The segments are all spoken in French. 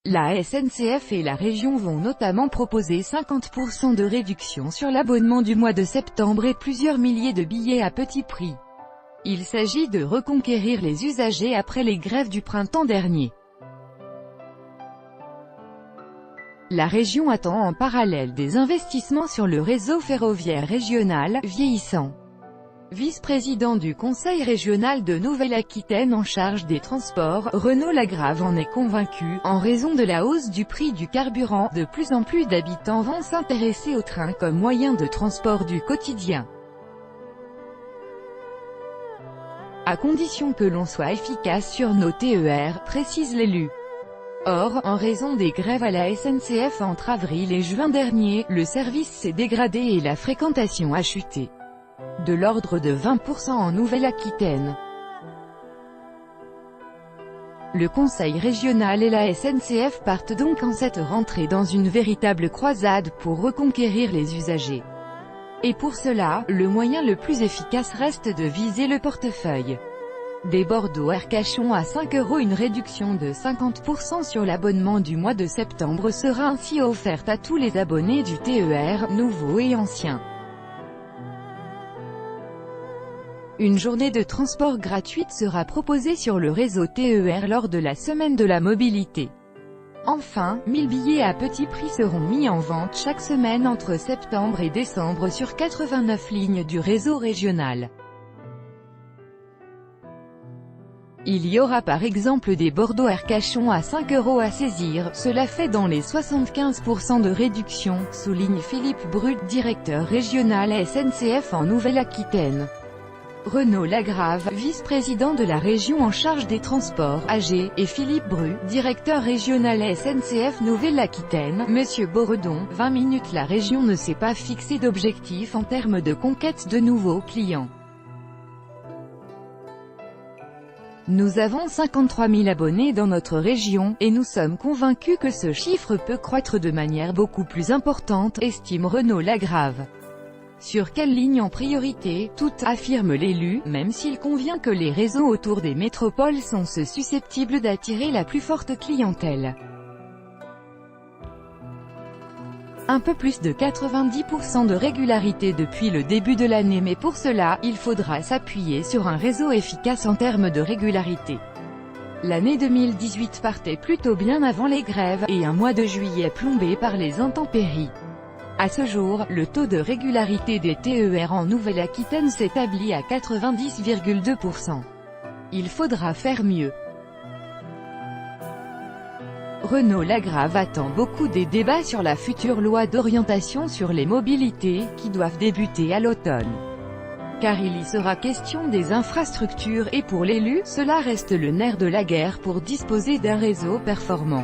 La SNCF et la région vont notamment proposer 50% de réduction sur l'abonnement du mois de septembre et plusieurs milliers de billets à petit prix. Il s'agit de reconquérir les usagers après les grèves du printemps dernier. La région attend en parallèle des investissements sur le réseau ferroviaire régional, vieillissant. Vice-président du Conseil régional de Nouvelle-Aquitaine en charge des transports, Renaud Lagrave en est convaincu. En raison de la hausse du prix du carburant, de plus en plus d'habitants vont s'intéresser au train comme moyen de transport du quotidien. À condition que l'on soit efficace sur nos TER, précise l'élu. Or, en raison des grèves à la SNCF entre avril et juin dernier, le service s'est dégradé et la fréquentation a chuté. De l'ordre de 20% en Nouvelle-Aquitaine. Le Conseil régional et la SNCF partent donc en cette rentrée dans une véritable croisade pour reconquérir les usagers. Et pour cela, le moyen le plus efficace reste de viser le portefeuille. Des Bordeaux-Arcachon à 5 €. Une réduction de 50% sur l'abonnement du mois de septembre sera ainsi offerte à tous les abonnés du TER, nouveaux et anciens. Une journée de transport gratuite sera proposée sur le réseau TER lors de la semaine de la mobilité. Enfin, 1000 billets à petit prix seront mis en vente chaque semaine entre septembre et décembre sur 89 lignes du réseau régional. Il y aura par exemple des Bordeaux-Arcachon à 5 € à saisir, cela fait dans les 75% de réduction, souligne Philippe Bru, directeur régional SNCF en Nouvelle-Aquitaine. Renaud Lagrave, vice-président de la région en charge des transports, AG, et Philippe Bru, directeur régional SNCF Nouvelle-Aquitaine. Monsieur Boredon, 20 minutes. La région ne s'est pas fixé d'objectif en termes de conquête de nouveaux clients. Nous avons 53 000 abonnés dans notre région, et nous sommes convaincus que ce chiffre peut croître de manière beaucoup plus importante, estime Renaud Lagrave. Sur quelle ligne en priorité? Toutes, affirme l'élu, même s'il convient que les réseaux autour des métropoles sont susceptibles d'attirer la plus forte clientèle. Un peu plus de 90% de régularité depuis le début de l'année, mais pour cela, il faudra s'appuyer sur un réseau efficace en termes de régularité. L'année 2018 partait plutôt bien avant les grèves, et un mois de juillet plombé par les intempéries. À ce jour, le taux de régularité des TER en Nouvelle-Aquitaine s'établit à 90,2%. Il faudra faire mieux. Renaud Lagrave attend beaucoup des débats sur la future loi d'orientation sur les mobilités, qui doivent débuter à l'automne. Car il y sera question des infrastructures et pour l'élu, cela reste le nerf de la guerre pour disposer d'un réseau performant.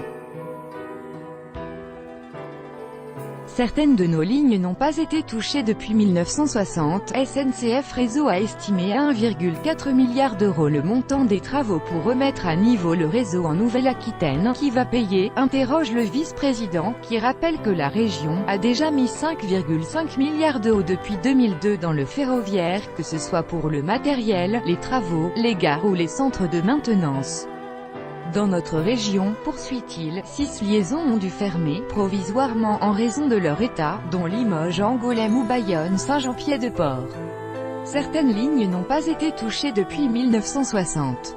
Certaines de nos lignes n'ont pas été touchées depuis 1960. SNCF Réseau a estimé à 1,4 milliard d'euros le montant des travaux pour remettre à niveau le réseau en Nouvelle-Aquitaine. Qui va payer? Interroge le vice-président, qui rappelle que la région a déjà mis 5,5 milliards d'euros depuis 2002 dans le ferroviaire, que ce soit pour le matériel, les travaux, les gares ou les centres de maintenance. Dans notre région, poursuit-il, 6 liaisons ont dû fermer, provisoirement en raison de leur état, dont Limoges, Angoulême ou Bayonne Saint-Jean-Pied-de-Port. Certaines lignes n'ont pas été touchées depuis 1960.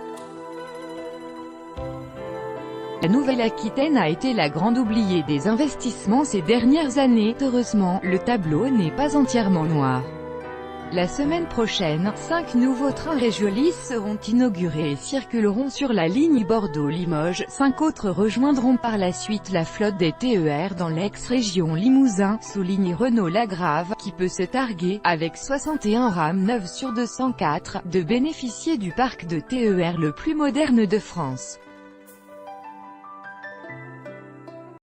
La Nouvelle-Aquitaine a été la grande oubliée des investissements ces dernières années. Heureusement, le tableau n'est pas entièrement noir. La semaine prochaine, 5 nouveaux trains régiolis seront inaugurés et circuleront sur la ligne Bordeaux-Limoges. 5 autres rejoindront par la suite la flotte des TER dans l'ex-région Limousin, souligne Renaud Lagrave, qui peut se targuer, avec 61 rames neuves sur 204, de bénéficier du parc de TER le plus moderne de France.